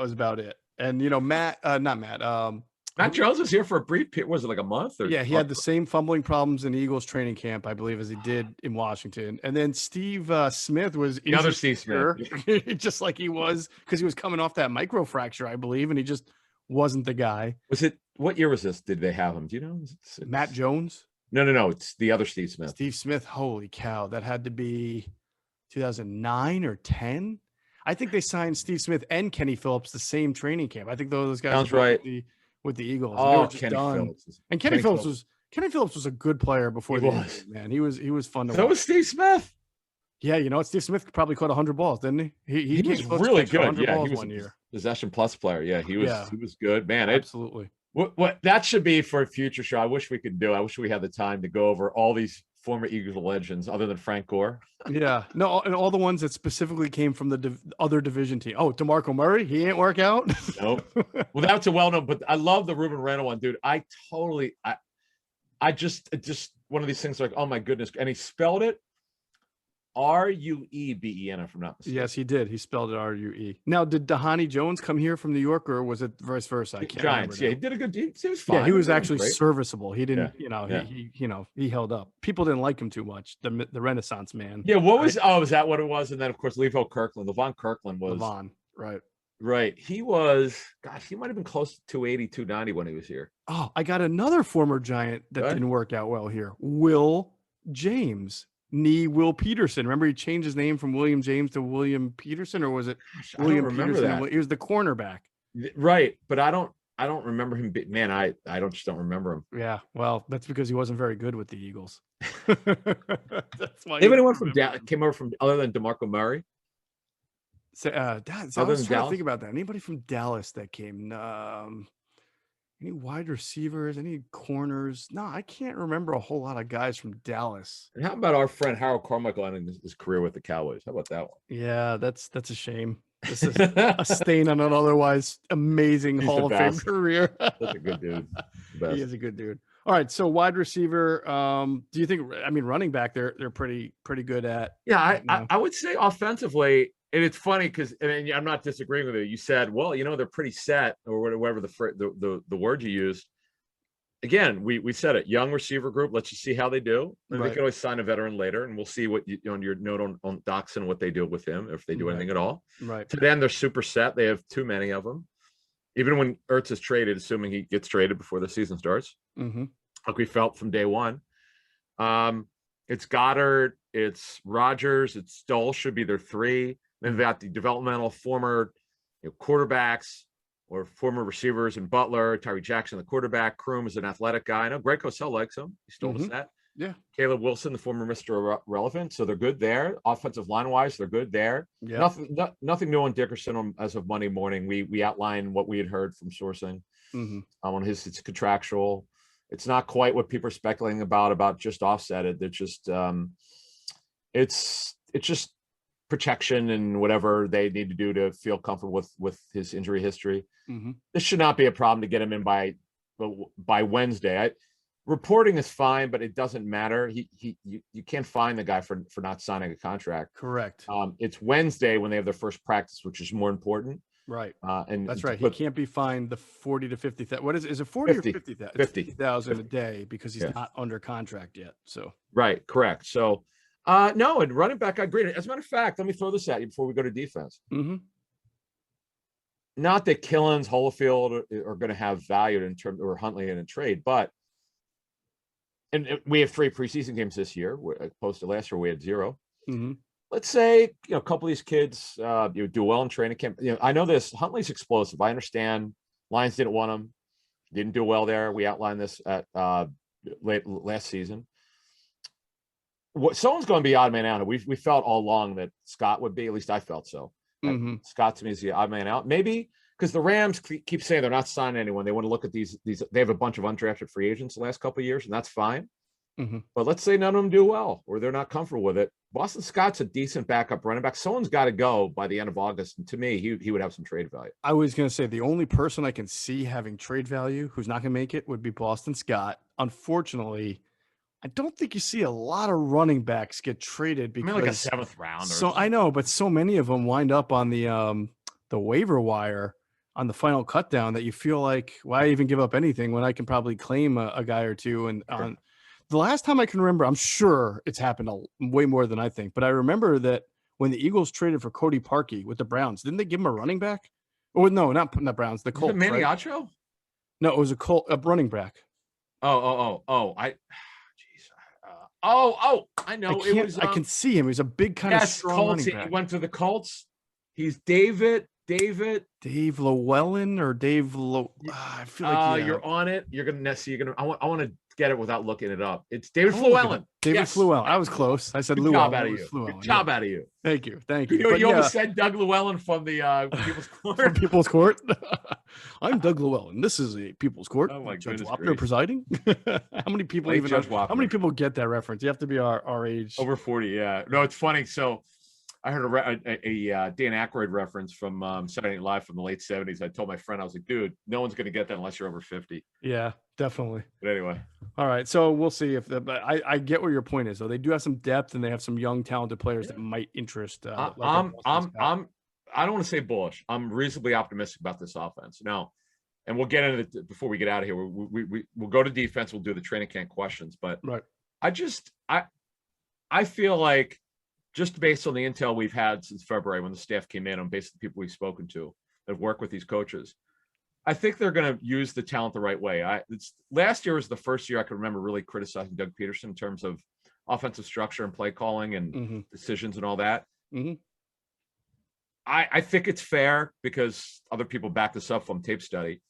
was about it. And Matt Jones was here for a brief period. Was it like a month? He had the same fumbling problems in Eagles training camp, I believe, as he did in Washington. And then Steve Smith was the other Steve Smith, just like he was, because he was coming off that microfracture, I believe, and he just wasn't the guy. What year was this? Did they have him? Do you know? Matt Jones? No. It's the other Steve Smith. Steve Smith. Holy cow. That had to be 2009 or 10. I think they signed Steve Smith and Kenny Phillips the same training camp. I think those guys sounds right with the Eagles. Oh, Kenny Phillips. And Kenny Phillips was a good player before he was. Man, he was fun to watch. So was Steve Smith. Yeah, Steve Smith probably caught 100 balls, didn't he? He was really good. Yeah, he was 1 year. Possession plus player. Yeah, he was good, man. Absolutely. What that should be for a future show. I wish we could do. I wish we had the time to go over all these former Eagles legends other than Frank Gore. Yeah. No, and all the ones that specifically came from the other division team. Oh, DeMarco Murray, he ain't work out. Nope. Well, that's a well-known, but I love the Ruben Randall one, dude. I just one of these things like, oh my goodness. And he spelled it Rueben, if I'm not mistaken. Yes, he did. He spelled it Rue. Now, did Dhani Jones come here from New York, or was it vice versa? I can't Giants. remember. Yeah, he did a good. He was fine. Yeah, he was actually serviceable. He didn't. Yeah. He held up. People didn't like him too much. The Renaissance man. Yeah. What was? Oh, is that what it was? And then of course, Levon Kirkland was. Levon, right. Right. He was, gosh, he might have been close to 280, 290 when he was here. Oh, I got another former Giant that didn't work out well here. Will James. Will Peterson. Remember, he changed his name from William James to William Peterson, or was it William Peterson? That. He was the cornerback. Right. But I don't remember him. Man, I just don't remember him. Yeah. Well, that's because he wasn't very good with the Eagles. That's why. Anyone came over from other than DeMarco Murray? I Other was than trying to Dallas? think about that. Anybody from Dallas that came? Any wide receivers? Any corners? No, I can't remember a whole lot of guys from Dallas. And how about our friend Harold Carmichael ending his career with the Cowboys? How about that one? Yeah, that's a shame. This is a stain on an otherwise amazing He's the Hall of Fame best. career. Such a good dude. The He best. is a good dude. All right, so wide receiver. Do you think? I mean, running back. They're pretty good at. Yeah, You know. I would say offensively, and it's funny because I mean I'm not disagreeing with you. You said, well, you know, they're pretty set, or whatever the word you used. Again, we said it. Young receiver group. Let's just see how they do. And they Right. can always sign a veteran later, and we'll see what you on your note on Doxson what they do with him if they do Right. anything at all. Right. To them, they're super set. They have too many of them. Even when Ertz is traded, assuming he gets traded before the season starts, Mm-hmm. like we felt from day one. It's Goddard, it's Rodgers, it's Stoll should be their three. Then they've got the developmental former quarterbacks or former receivers and Butler, Tyree Jackson, the quarterback. Kroom is an athletic guy. I know Greg Cosell likes him. He stole the set. Yeah. Caleb Wilson, the former Mr. Relevant. So they're good there. Offensive line wise, they're good there. Yeah. Nothing new on Dickerson as of Monday morning. We outlined what we had heard from sourcing. Mm-hmm. On his, it's contractual. It's not quite what people are speculating about just offset it. It's just it's just protection and whatever they need to do to feel comfortable with his injury history. Mm-hmm. This should not be a problem to get him in by Wednesday. Reporting is fine, but it doesn't matter. You can't find the guy for not signing a contract. Correct. It's Wednesday when they have their first practice, which is more important. Right. And that's right. He can't be fined the 40 to 50,000. What is it 40 50, or 50,000? 50,000 a day because he's not under contract yet. So right, correct. So no, and running back, I agree. As a matter of fact, let me throw this at you before we go to defense. Mm-hmm. Not that Killins, Holyfield are going to have value in terms, or Huntley in a trade, but and we have 3 preseason games this year. Opposed to last year, we had 0. Mm-hmm. Let's say a couple of these kids do well in training camp. I know this. Huntley's explosive. I understand. Lions didn't want him. Didn't do well there. We outlined this at last season. Someone's going to be odd man out. We felt all along that Scott would be. At least I felt so. Mm-hmm. Scott to me is the odd man out. Maybe because the Rams keep saying they're not signing anyone. They want to look at these. They have a bunch of undrafted free agents the last couple of years, and that's fine. Mm-hmm. But let's say none of them do well, or they're not comfortable with it. Boston Scott's a decent backup running back. Someone's got to go by the end of August, and to me, he would have some trade value. I was going to say the only person I can see having trade value who's not going to make it would be Boston Scott. Unfortunately, I don't think you see a lot of running backs get traded because like a 7th round. So I know, but so many of them wind up on the waiver wire on the final cut down that you feel like, why even give up anything when I can probably claim a guy or two? And on the last time I can remember, I'm sure it's happened way more than I think, but I remember that when the Eagles traded for Cody Parkey with the Browns, didn't they give him a running back? Or no, not Browns, the Colts. Manny right? Acho? No, it was a running back. I know. I can see him. He's a big kind of strong Colts. running back. He went to the Colts. He's Dave Llewellyn or Dave I feel like you're on it. You're gonna see. I want to get it without looking it up. It's David Llewellyn. David Llewellyn. I was close. I said Good Llewellyn. job out of you. Good job out of you. Thank you. You almost said Doug Llewellyn from the People's Court. From People's Court. I'm Doug Llewellyn. This is a People's Court. Oh my Judge goodness Wapner presiding. How many people how many people get that reference? You have to be our age. Over 40. Yeah. No, it's funny. So I heard a Dan Aykroyd reference from Saturday Night Live from the late 70s. I told my friend, I was like, dude, no one's going to get that unless you're over 50. Yeah, definitely. But anyway. All right. So we'll see but I get where your point is, though. They do have some depth and they have some young, talented players that might interest. I don't want to say bullish. I'm reasonably optimistic about this offense. Now, and we'll get into it before we get out of here. We'll go to defense. We'll do the training camp questions. But right. I feel like, just based on the intel we've had since February when the staff came in, and based on the people we've spoken to that work with these coaches, I think they're going to use the talent the right way. Last year was the first year I could remember really criticizing Doug Peterson in terms of offensive structure and play calling and decisions and all that. Mm-hmm. I think it's fair because other people back this up from tape study.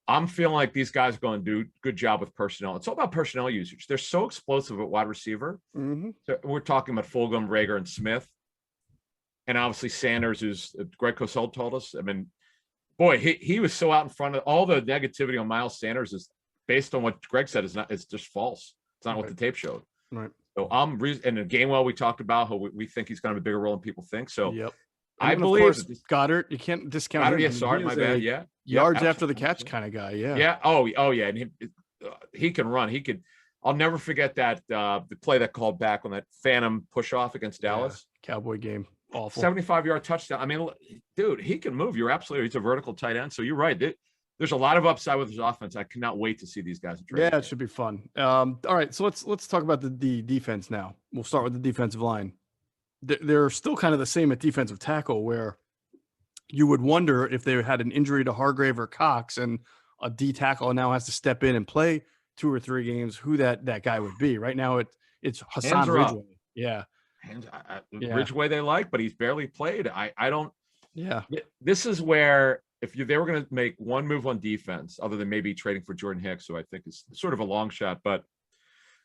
I'm feeling like these guys are going to do a good job with personnel. It's all about personnel usage. They're so explosive at wide receiver. Mm-hmm. So we're talking about Fulgham, Rager, and Smith. and obviously Sanders, who's Greg Cosell told us. I mean, boy, he was so out in front of all the negativity on Miles Sanders is based on what Greg said is not. It's just false. It's not what the tape showed. Right. So in the Gainwell, we talked about how we think he's going to have a bigger role than people think. So yep. I And believe of course, Goddard, you can't discount Goddard, him. yeah, I mean, sorry, he my is bad. a Yeah. yards Yep, after the catch kind of guy. Yeah. Yeah. Oh, yeah. And he can run. He could. I'll never forget that the play that called back on that phantom push off against Dallas. Cowboy game. Awful. 75-yard touchdown. I mean, dude, he can move. You're absolutely. He's a vertical tight end. So you're right. There's a lot of upside with his offense. I cannot wait to see these guys. Yeah, it should be fun. All right, so let's talk about the defense now. We'll start with the defensive line. They're still kind of the same at defensive tackle, where you would wonder if they had an injury to Hargrave or Cox, and a D tackle now has to step in and play 2 or 3 games, who that guy would be. Right now, it's Hassan Ridgeway. Yeah. Ridgeway they like, but he's barely played. I don't. Yeah. This is where they were going to make one move on defense, other than maybe trading for Jordan Hicks, who I think is sort of a long shot, but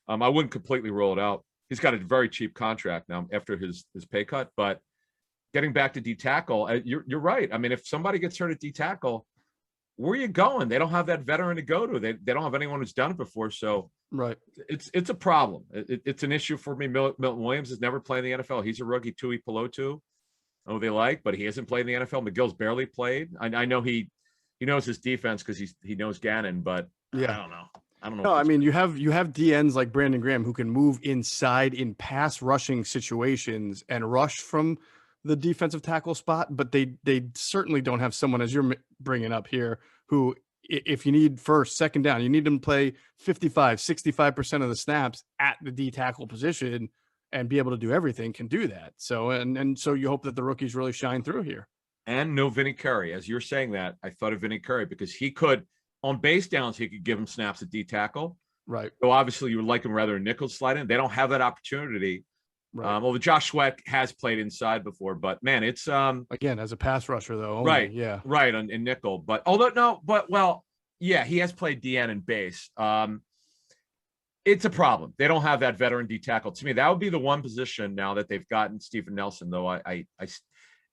I wouldn't completely rule it out. He's got a very cheap contract now after his pay cut, but getting back to D tackle, you're right. I mean, if somebody gets hurt at D tackle, where are you going? They don't have that veteran to go to. They don't have anyone who's done it before. So right, it's a problem. It's an issue for me. Milton Williams has never played in the NFL. He's a rookie. Tui Pelotu, oh, they like, but he hasn't played in the NFL. McGill's barely played. I know he knows his defense because he knows Gannon, but yeah, I don't know. No, I mean, you have DNs like Brandon Graham who can move inside in pass rushing situations and rush from the defensive tackle spot, but they certainly don't have someone, as you're bringing up here, who, if you need first, second down, you need them to play 65% of the snaps at the D tackle position and be able to do everything, can do that. So, and so you hope that the rookies really shine through here. And no Vinny Curry. As you're saying that, I thought of Vinny Curry because he could, on base downs, he could give him snaps at D tackle. Right. So obviously you would like him rather than nickel slide in. They don't have that opportunity. Right. Well, the Josh Sweat has played inside before, but man, it's again as a pass rusher though. Only, right. Yeah. Right. In nickel, but yeah, he has played DN and base. It's a problem. They don't have that veteran D tackle. To me, that would be the one position now that they've gotten Stephen Nelson, though.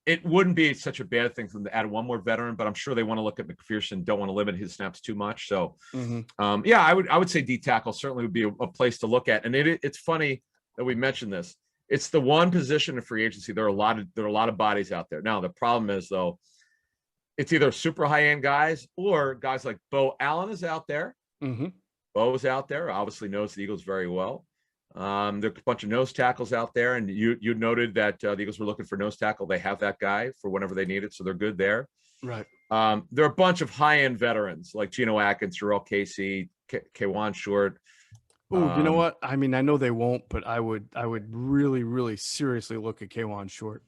It wouldn't be such a bad thing for them to add one more veteran, but I'm sure they want to look at McPherson, don't want to limit his snaps too much. So, yeah, I would say D tackle certainly would be a place to look at. And it's funny that we mentioned this. It's the one position in free agency. There are a lot of bodies out there. Now, the problem is, though, it's either super high-end guys or guys like Bo Allen is out there. Bo's out there, obviously knows the Eagles very well. There are a bunch of nose tackles out there, and you noted that the Eagles were looking for nose tackle. They have that guy for whenever they need it, so they're good there. Right. There are a bunch of high-end veterans like Geno Atkins, Jarrell Casey, K'Wan Short. Oh, you know what? I mean, I know they won't, but I would really, really seriously look at K'Wan Short.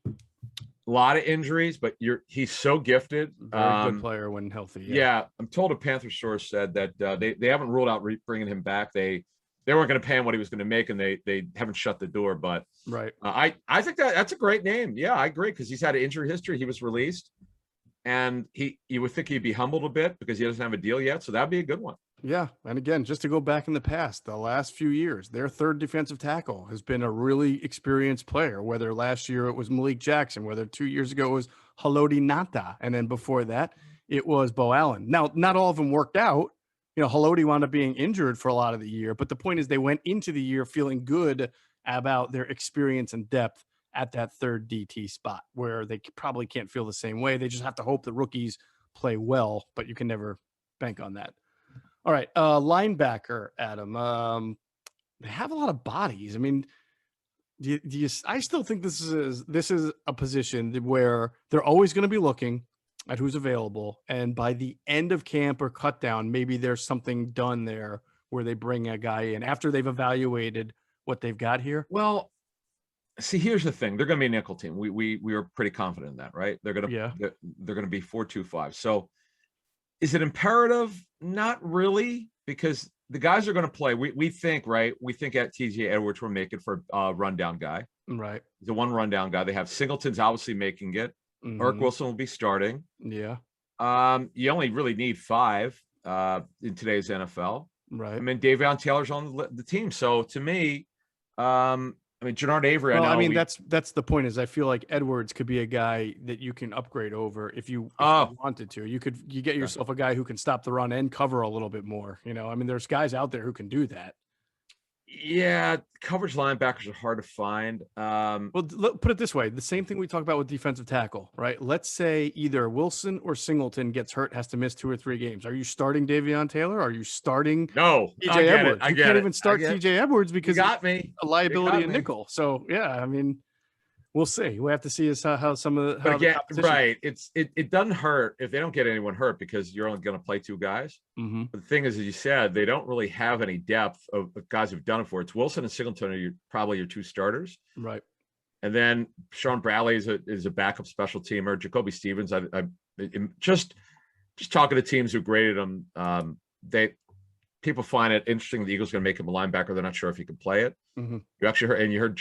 A lot of injuries, but he's so gifted. Very good player when healthy. Yeah, I'm told a Panther source said that they haven't ruled out bringing him back. They weren't going to pay him what he was going to make, and they haven't shut the door. But right, I think that's a great name. Yeah, I agree because he's had an injury history. He was released, and you would think he'd be humbled a bit because he doesn't have a deal yet. So that'd be a good one. Yeah, and again, just to go back in the past, the last few years, their third defensive tackle has been a really experienced player, whether last year it was Malik Jackson, whether 2 years ago it was Haloti Ngata, and then before that, it was Bo Allen. Now, not all of them worked out. You know, Haloti wound up being injured for a lot of the year, but the point is they went into the year feeling good about their experience and depth at that third DT spot, where they probably can't feel the same way. They just have to hope the rookies play well, but you can never bank on that. All right, linebacker, Adam. They have a lot of bodies. I mean, I still think this is a position where they're always going to be looking at who's available, and by the end of camp or cut down, maybe there's something done there where they bring a guy in after they've evaluated what they've got here. Well, see, here's the thing: they're going to be a nickel team. We were pretty confident in that, right? They're going to be 4-2-5. So. Is it imperative? Not really, because the guys are going to play. We think, right? We think at TJ Edwards we're making for a rundown guy. Right. He's a one rundown guy. They have Singleton's obviously making it. Eric Wilson will be starting. Yeah. You only really need 5 in today's NFL. Right. I mean, Davion Taylor's on the team. So to me, I mean, Jannard Avery. Well, I know. I mean, that's the point. Is I feel like Edwards could be a guy that you can upgrade over if you wanted to. You get yourself a guy who can stop the run and cover a little bit more. You know, I mean, there's guys out there who can do that. Yeah, coverage linebackers are hard to find. Well, put it this way: the same thing we talk about with defensive tackle, right? Let's say either Wilson or Singleton gets hurt, has to miss 2 or 3 games. Are you starting Davion Taylor? Are you starting No, TJ Edwards? You can't even start TJ Edwards because you got me a liability in nickel. So yeah, I mean, we'll see. We have to see how some of the right. It doesn't hurt if they don't get anyone hurt because you're only going to play 2 guys. Mm-hmm. But the thing is, as you said, they don't really have any depth of guys who've done it for. It's Wilson and Singleton are probably your 2 starters, right? And then Sean Bradley is a backup special teamer. Jacoby Stevens, I just talking to teams who graded him, people find it interesting the Eagles going to make him a linebacker. They're not sure if he can play it. Mm-hmm. You heard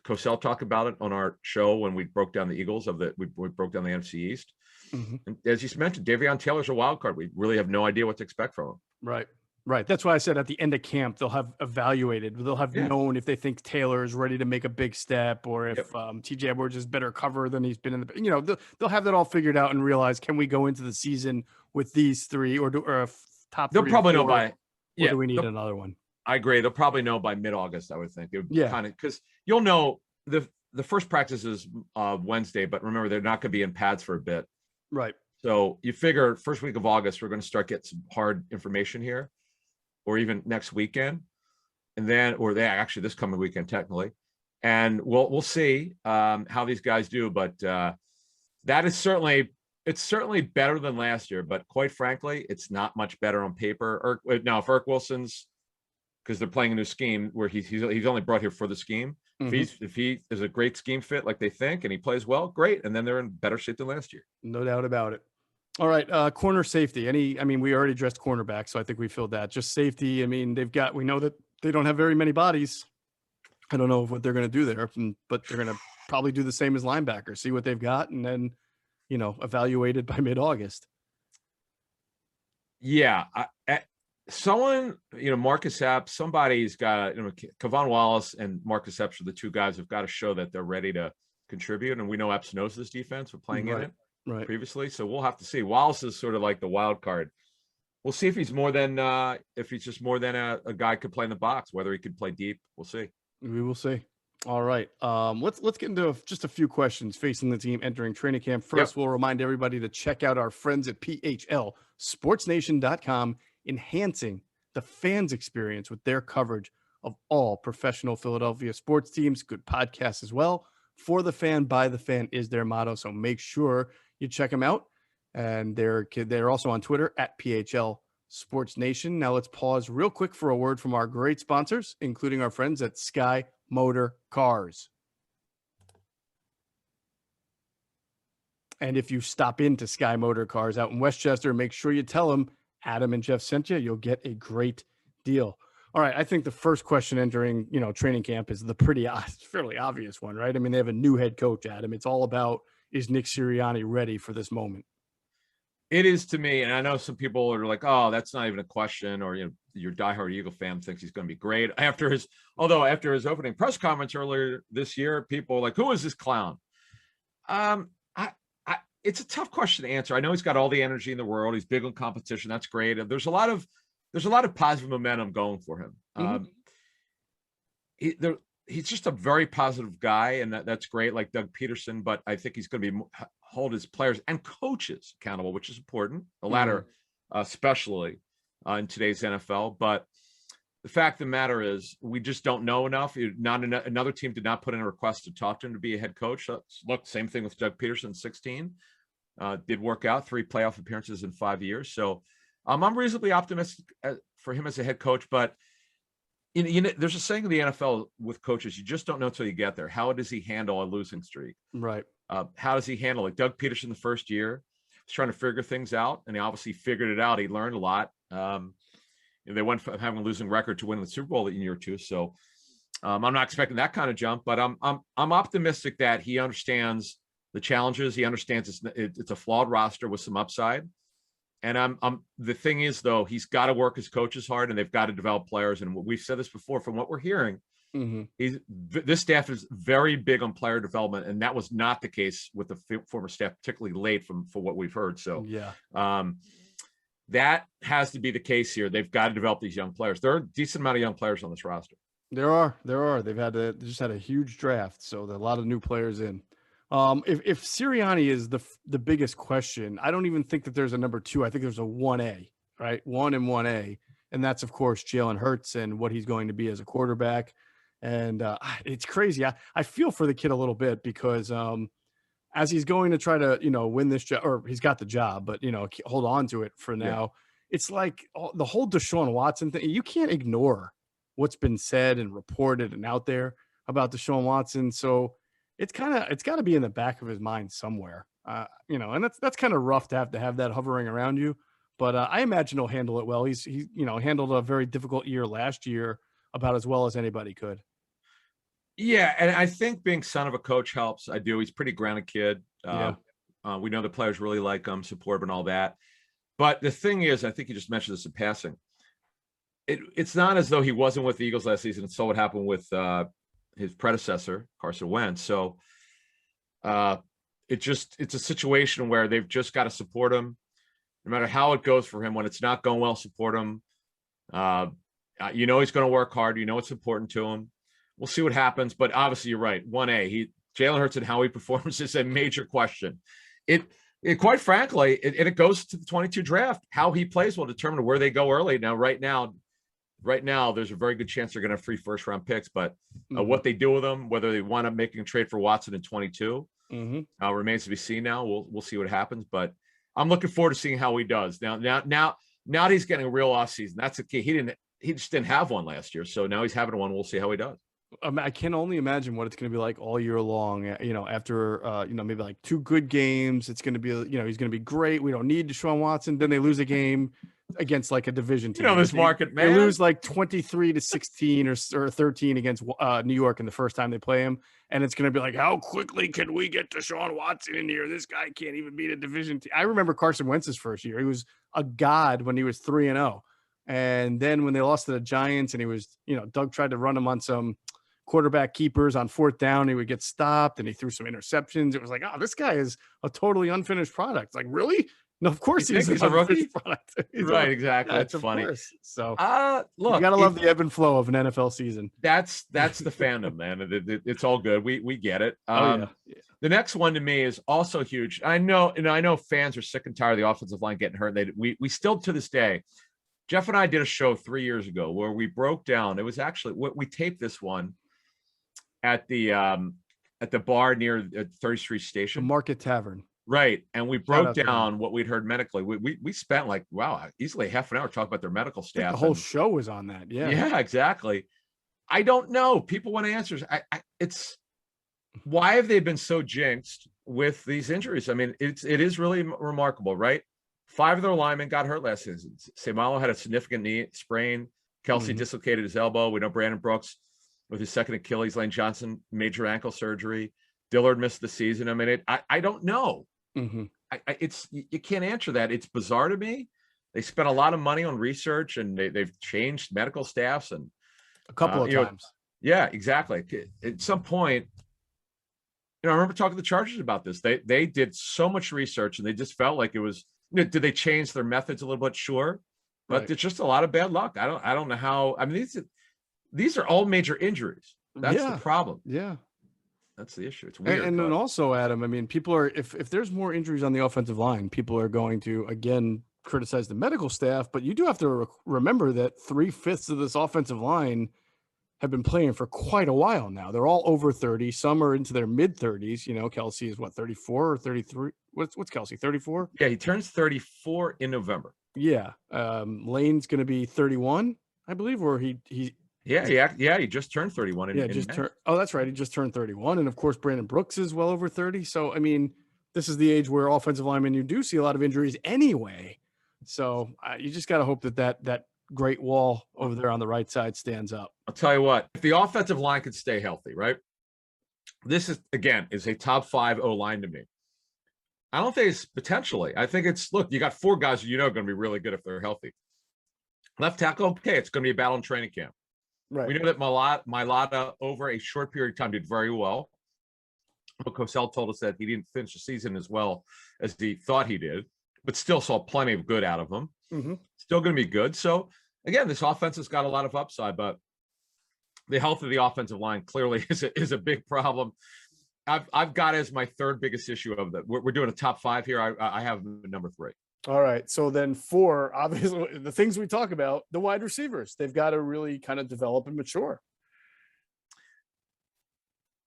Cosell talk about it on our show when we broke down the Eagles we broke down the NFC East. Mm-hmm. And as you mentioned, Davion Taylor's a wild card. We really have no idea what to expect from him. Right. That's why I said at the end of camp, they'll have evaluated, they'll have known if they think Taylor is ready to make a big step or if TJ Edwards is better cover than he's been in the, they'll have that all figured out and realize, can we go into the season with these 3 or top 3? They'll probably know by, or do we need another one? I agree. They'll probably know by mid-August, I would think. Kind of, because you'll know the first practice is Wednesday, but remember, they're not going to be in pads for a bit. Right. So you figure first week of August, we're going to start getting some hard information here, or even next weekend. And then, actually this coming weekend, technically. And we'll see how these guys do. But that is certainly better than last year. But quite frankly, it's not much better on paper. If Eric Wilson's, because they're playing a new scheme where he's only brought here for the scheme. Mm-hmm. If he is a great scheme fit like they think and he plays well, great. And then they're in better shape than last year. No doubt about it. All right, corner safety. We already addressed cornerback, so I think we filled that. Just safety. I mean, we know that they don't have very many bodies. I don't know what they're going to do there, but they're going to probably do the same as linebackers, see what they've got, and then, evaluate it by mid-August. Yeah. Someone, Marcus Epps, somebody's got, Kevon Wallace and Marcus Epps are the 2 guys who've got to show that they're ready to contribute. And we know Epps knows this defense. We're playing in it previously. So we'll have to see. Wallace is sort of like the wild card. We'll see if he's more than, if he's just more than a guy could play in the box, whether he could play deep. We'll see. We will see. All right. Let's get into just a few questions facing the team entering training camp. First, we'll remind everybody to check out our friends at PHLSportsNation.com, enhancing the fans' experience with their coverage of all professional Philadelphia sports teams. Good podcasts as well. For the fan, by the fan is their motto. So make sure you check them out. And they're also on Twitter at PHL Sports Nation. Now let's pause real quick for a word from our great sponsors, including our friends at Sky Motor Cars. And if you stop into Sky Motor Cars out in Westchester, make sure you tell them Adam and Geoff sent you. You'll get a great deal. All right. I think the first question entering, training camp is the fairly obvious one, right? I mean, they have a new head coach, Adam. It's all about, is Nick Sirianni ready for this moment? It is to me. And I know some people are like, oh, that's not even a question. Or, your diehard Eagle fan thinks he's going to be great. After his opening press conference earlier this year, people were like, who is this clown? It's a tough question to answer. I know he's got all the energy in the world. He's big on competition. That's great. And there's a lot of positive momentum going for him. Mm-hmm. He's just a very positive guy, and that's great, like Doug Peterson. But I think he's going to hold his players and coaches accountable, which is important. The latter, especially in today's NFL. But the fact of the matter is, we just don't know enough. Another team did not put in a request to talk to him to be a head coach. Look, same thing with Doug Peterson, 16. Did work out, 3 playoff appearances in 5 years. So I'm reasonably optimistic for him as a head coach. But there's a saying in the NFL with coaches, you just don't know until you get there. How does he handle a losing streak? Right. How does he handle it? Doug Peterson, the first year, was trying to figure things out, and he obviously figured it out. He learned a lot. They went from having a losing record to winning the Super Bowl in year 2. So I'm not expecting that kind of jump, but I'm optimistic that he understands the challenges. He understands it's a flawed roster with some upside. And the thing is, though, he's got to work his coaches hard, and they've got to develop players. And we've said this before, from what we're hearing, This staff is very big on player development, and that was not the case with the former staff, particularly late for what we've heard. So yeah, that has to be the case here. They've got to develop these young players. There are a decent amount of young players on this roster. there are. They just had a huge draft, so there are a lot of new players in. If Sirianni is the biggest question, I don't even think that there's a number 2. I think there's a 1A, right? 1 and 1A, and that's of course Jalen Hurts and what he's going to be as a quarterback. And it's crazy. I feel for the kid a little bit because as he's going to try to, win this job, or he's got the job, but, hold on to it for now. Yeah. It's like the whole Deshaun Watson thing. You can't ignore what's been said and reported and out there about Deshaun Watson. So it's got to be in the back of his mind somewhere, and that's kind of rough to have that hovering around you. But I imagine he'll handle it well. He's handled a very difficult year last year about as well as anybody could. Yeah, and I think being son of a coach helps. I do. He's a pretty grounded kid. We know the players really like him, support him, and all that. But the thing is, I think you just mentioned this in passing. It's not as though he wasn't with the Eagles last season and saw what happened with his predecessor, Carson Wentz. So it's a situation where they've just got to support him. No matter how it goes for him, when it's not going well, support him. He's going to work hard. It's important to him. We'll see what happens, but obviously you're right. 1A, Jalen Hurts and how he performs is a major question. It quite frankly, it goes to the 22 draft. How he plays will determine where they go early. Now, right now, there's a very good chance they're going to have 3 first-round picks, but what they do with them, whether they wind up making a trade for Watson in 22, remains to be seen. Now we'll see what happens, but I'm looking forward to seeing how he does. Now that he's getting a real offseason. That's the key. He just didn't have one last year, so now he's having one. We'll see how he does. I can only imagine what it's going to be like all year long. After maybe like 2 good games, it's going to be he's going to be great. We don't need Deshaun Watson. Then they lose a game against like a division team. This market, man. They lose like 23-16 or 13 against New York in the first time they play him, and it's going to be like, how quickly can we get Deshaun Watson in here? This guy can't even beat a division team. I remember Carson Wentz's first year. He was a god when he was 3-0, and then when they lost to the Giants, and he was Doug tried to run him on some quarterback keepers on 4th down, he would get stopped and he threw some interceptions. It was like, this guy is a totally unfinished product. Like, really? No, of course he's a rookie product. Right, exactly. That's funny. Course. So look, you gotta love the ebb and flow of an NFL season. That's the fandom, man. It's all good. We get it. Yeah. The next one to me is also huge. I know fans are sick and tired of the offensive line getting hurt. We still, to this day, Geoff and I did a show 3 years ago where we broke down. It was actually we taped this one at the bar near 30th Street Station, the Market Tavern. Right. And we broke down what we'd heard medically. We spent like, easily half an hour talking about their medical staff. The whole show was on that. Yeah. Yeah, exactly. I don't know. People want answers. It's why have they been so jinxed with these injuries? I mean, it is really remarkable, right? 5 of their linemen got hurt last season. Seumalo had a significant knee sprain. Kelsey dislocated his elbow. We know Brandon Brooks with his second Achilles. Lane Johnson, major ankle surgery. Dillard missed the season. I mean, I don't know. You can't answer that. It's bizarre to me. They spent a lot of money on research, and they've changed medical staffs and a couple of times. Yeah, exactly. At some point, I remember talking to the Chargers about this. They did so much research, and they just felt like it was. Did they change their methods a little bit? Sure, but it's just a lot of bad luck. I don't know how. I mean, these are all major injuries. That's the problem. Yeah. That's the issue. It's weird. And then also, Adam, I mean, people are, if there's more injuries on the offensive line, people are going to, again, criticize the medical staff, but you do have to remember that 3/5 of this offensive line have been playing for quite a while now. They're all over 30. Some are into their mid-30s. Kelsey is 34 or 33? What's Kelsey, 34? Yeah, he turns 34 in November. Yeah. Lane's going to be 31, I believe, or he he just turned 31. That's right. He just turned 31. And of course, Brandon Brooks is well over 30. So, I mean, this is the age where offensive linemen, you do see a lot of injuries anyway. So you just got to hope that great wall over there on the right side stands up. I'll tell you what, if the offensive line could stay healthy, right? This is a top 5 O-line to me. I don't think it's potentially. I think you got 4 guys are going to be really good if they're healthy. Left tackle, okay, it's going to be a battle in training camp. Right. We know that Mailata over a short period of time did very well. Cosell told us that he didn't finish the season as well as he thought he did, but still saw plenty of good out of him. Mm-hmm. Still going to be good. So again, this offense has got a lot of upside, but the health of the offensive line clearly is a big problem. I've got as my third biggest issue of that. We're doing a top 5 here. I have number 3. All right. So then 4, obviously, the things we talk about, the wide receivers, they've got to really kind of develop and mature.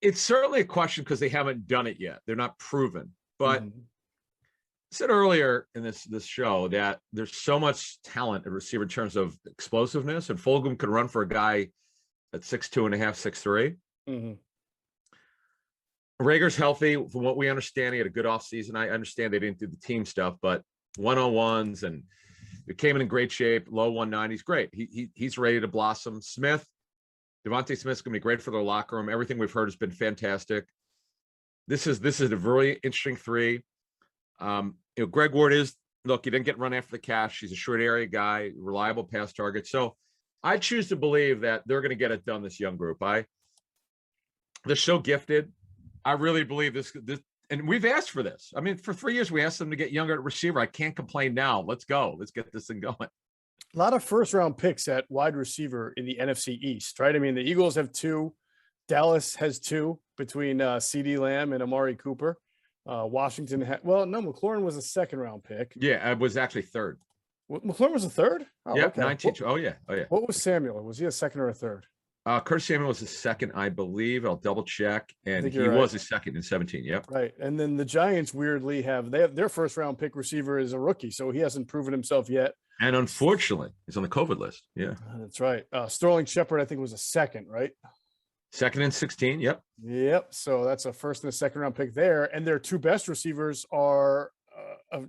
It's certainly a question because they haven't done it yet. They're not proven. But I said earlier in this show that there's so much talent at receiver in terms of explosiveness, and Fulgham could run for a guy at 6'2.5", 6'3". Mm-hmm. Rager's healthy. From what we understand, he had a good offseason. I understand they didn't do the team stuff, but 101s and it came in great shape, low 190s. Great. He's ready to blossom. Devontae Smith's going to be great for their locker room. Everything we've heard has been fantastic. This is a very interesting 3. Greg Ward he didn't get run after the catch. He's a short area guy, reliable pass target. So I choose to believe that they're going to get it done, this young group. They're so gifted. I really believe this, and we've asked for this. I mean, for 3 years, we asked them to get younger at receiver. I can't complain now. Let's go. Let's get this thing going. A lot of first-round picks at wide receiver in the NFC East, right? I mean, the Eagles have 2. Dallas has 2 between CeeDee Lamb and Amari Cooper. Washington McLaurin was a second-round pick. Yeah, it was actually 3rd. McLaurin was a 3rd? Oh, yeah, okay. 19. Oh, yeah. What was Samuel? Was he a 2nd or a 3rd? Curtis Samuel was a 2nd, I believe. I'll double check. And he right. was a 2nd in 17. Yep. Right. And then the Giants weirdly have their first-round pick receiver is a rookie, so he hasn't proven himself yet. And unfortunately, he's on the COVID list. Yeah. That's right. Sterling Shepard, I think, was a 2nd, right? 2nd and 16. Yep. Yep. So that's a 1st and a 2nd-round pick there. And their 2 best receivers are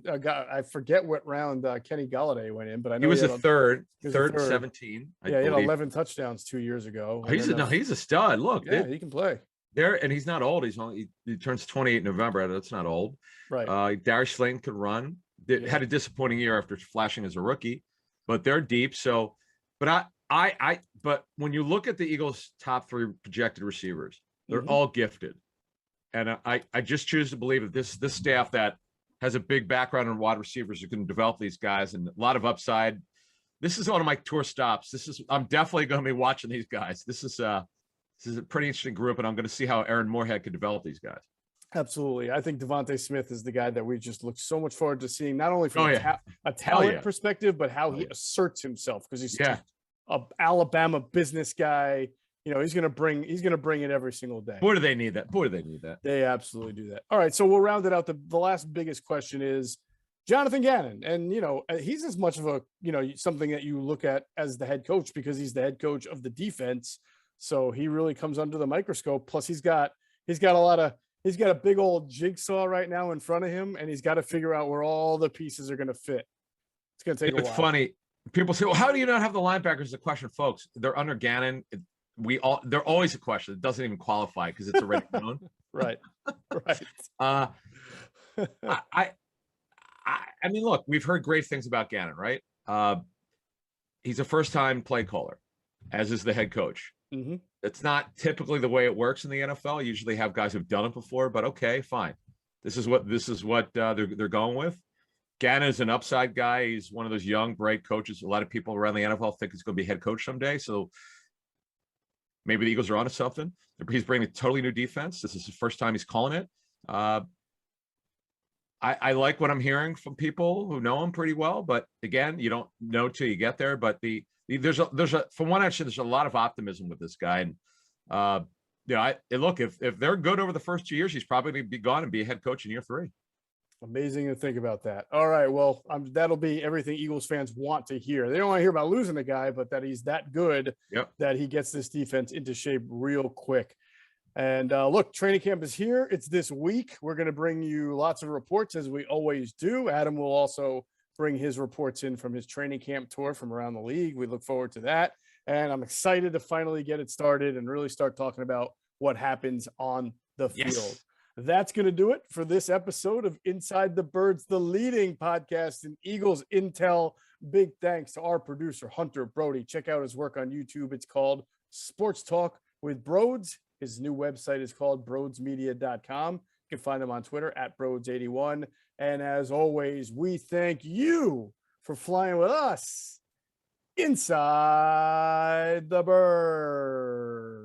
a guy, I forget what round Kenny Galladay went in, but I know he was a 3rd, 17. He had 11 touchdowns 2 years ago. He's a stud. Look, he can play. And he's not old. He turns 28 in November. That's not old. Right. Darius Slayton could run. Had a disappointing year after flashing as a rookie, but they're deep. So, but but when you look at the Eagles' top 3 projected receivers, they're all gifted, and I just choose to believe that this staff that has a big background in wide receivers are going to develop these guys and a lot of upside. This is one of my tour stops. I'm definitely going to be watching these guys. This is a pretty interesting group, and I'm going to see how Aaron Moorhead could develop these guys. Absolutely. I think Devontae Smith is the guy that we just look so much forward to seeing, not only from a talent perspective, but how he asserts himself, because he's a Alabama business guy. He's going to bring it every single day. Boy, do they need that. They absolutely do that. All right. So we'll round it out. The last biggest question is Jonathan Gannon. And, he's as much of a, something that you look at as the head coach, because he's the head coach of the defense. So he really comes under the microscope. Plus he's got a big old jigsaw right now in front of him, and he's got to figure out where all the pieces are going to fit. It's going to take a while. It's funny. People say, well, how do you not have the linebackers? The question, folks, they're under Gannon. They're always a question. It doesn't even qualify because it's already known. Right. I mean, look, we've heard great things about Gannon, right? He's a first-time play caller, as is the head coach. Mm-hmm. It's not typically the way it works in the NFL. You usually have guys who've done it before, but okay, fine. This is what they're going with. Gannon is an upside guy. He's one of those young, bright coaches. A lot of people around the NFL think he's going to be head coach someday. So maybe the Eagles are onto something. He's bringing a totally new defense. This is the first time he's calling it. I like what I'm hearing from people who know him pretty well, but again, you don't know till you get there. But there's from one end, there's a lot of optimism with this guy. And look, if they're good over the first 2 years, he's probably going to be gone and be a head coach in year 3. Amazing to think about that. All right, well, that'll be everything Eagles fans want to hear. They don't want to hear about losing the guy, but that he's that good, that he gets this defense into shape real quick. And look, training camp is here. It's this week. We're going to bring you lots of reports, as we always do. Adam will also bring his reports in from his training camp tour from around the league. We look forward to that. And I'm excited to finally get it started and really start talking about what happens on the field. Yes. That's going to do it for this episode of Inside the Birds, the leading podcast in Eagles Intel. Big thanks to our producer, Hunter Brody. Check out his work on YouTube. It's called Sports Talk with Broads. His new website is called broadsmedia.com. You can find him on Twitter at Broads81. And as always, we thank you for flying with us inside the bird.